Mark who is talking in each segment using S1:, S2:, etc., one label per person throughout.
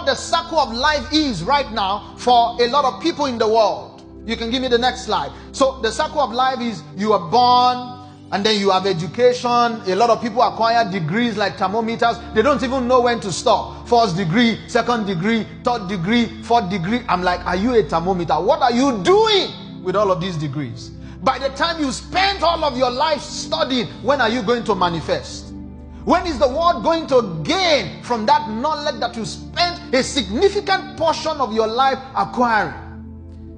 S1: the circle of life is right now for a lot of people in the world. You can give me the next slide. So the circle of life is you are born, and then you have education. A lot of people acquire degrees like thermometers. They don't even know when to stop. First degree, second degree, third degree, fourth degree. I'm like, are you a thermometer? What are you doing with all of these degrees? By the time you spend all of your life studying, when are you going to manifest? When is the world going to gain from that knowledge that you spent a significant portion of your life acquiring?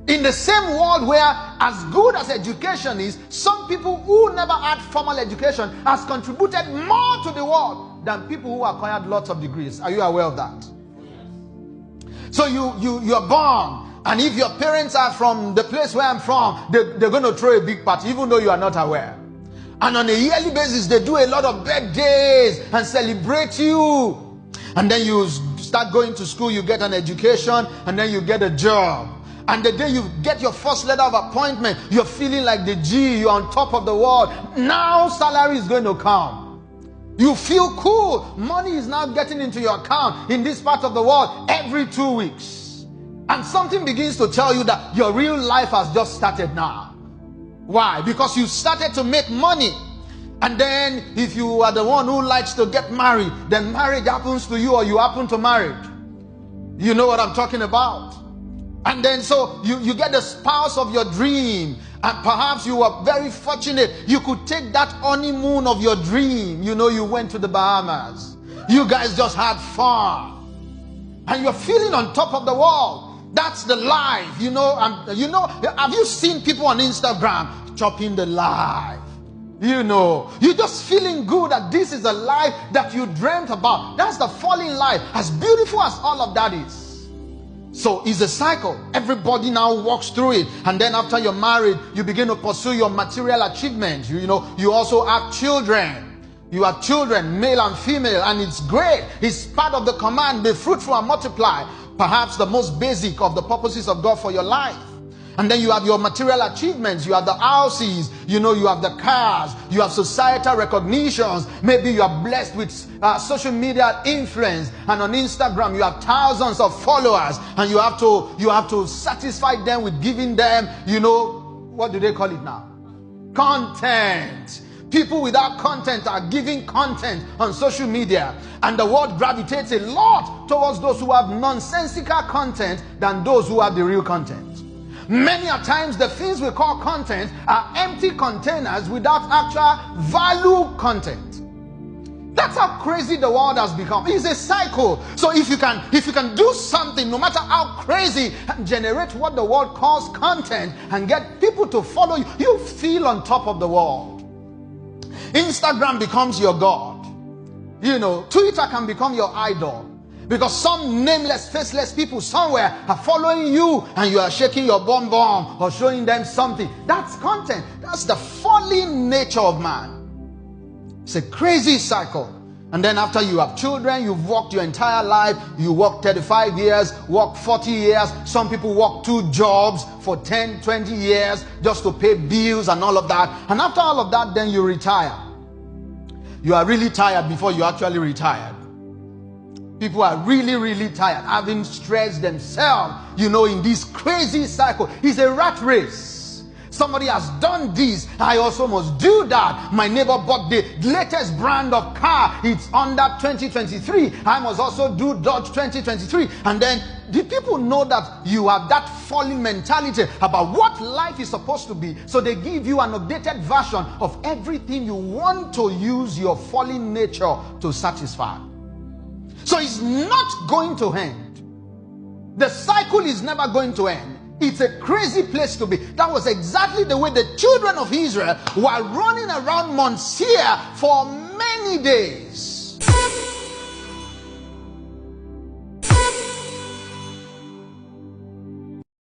S1: In the same world where, as good as education is, some people who never had formal education has contributed more to the world than people who acquired lots of degrees. Are you aware of that? So you're born, and if your parents are from the place where I'm from, they're going to throw a big party, even though you are not aware. And on a yearly basis, they do a lot of birthdays and celebrate you. And then you start going to school, you get an education, and then you get a job. And the day you get your first letter of appointment, you're feeling like the G, you're on top of the world. Now salary is going to come. You feel cool. Money is now getting into your account in this part of the world every 2 weeks. And something begins to tell you that your real life has just started now. Why? Because you started to make money. And then if you are the one who likes to get married, then marriage happens to you, or you happen to marry. You know what I'm talking about. And then so you get the spouse of your dream, and perhaps you were very fortunate. You could take that honeymoon of your dream. You know, you went to the Bahamas. You guys just had fun. And you're feeling on top of the world. That's the life, you know. And you know, have you seen people on Instagram chopping the life? You know, you're just feeling good that this is a life that you dreamt about. That's the falling life, as beautiful as all of that is. So it's a cycle. Everybody now walks through it. And then after you're married, you begin to pursue your material achievements. You know, you also have children. You have children, male and female, and it's great. It's part of the command, be fruitful and multiply. Perhaps the most basic of the purposes of God for your life. And then you have your material achievements. You have the houses, you know, you have the cars, you have societal recognitions. Maybe you are blessed with social media influence, and on Instagram you have thousands of followers, and you have to satisfy them with giving them, you know, what do they call it now? Content. People without content are giving content on social media, and the world gravitates a lot towards those who have nonsensical content than those who have the real content. Many a times the things we call content are empty containers without actual value content. That's how crazy the world has become. It's a cycle. So if you can do something, no matter how crazy, and generate what the world calls content and get people to follow you, you feel on top of the world. Instagram becomes your God. You know, Twitter can become your idol. Because some nameless, faceless people somewhere are following you, and you are shaking your bum bum or showing them something. That's content. That's the fallen nature of man. It's a crazy cycle. And then after you have children, you've worked your entire life. You work 35 years, work 40 years. Some people work 2 jobs for 10, 20 years just to pay bills and all of that. And after all of that, then you retire. You are really tired before you actually retired. People are really, really tired, having stressed themselves, you know, in this crazy cycle. It's a rat race. Somebody has done this, I also must do that. My neighbor bought the latest brand of car, it's under 2023. I must also do Dodge 2023. And then the people know that you have that falling mentality about what life is supposed to be. So they give you an updated version of everything you want to use your fallen nature to satisfy. So it's not going to end. The cycle is never going to end. It's a crazy place to be. That was exactly the way the children of Israel were running around Mount Seir for many days.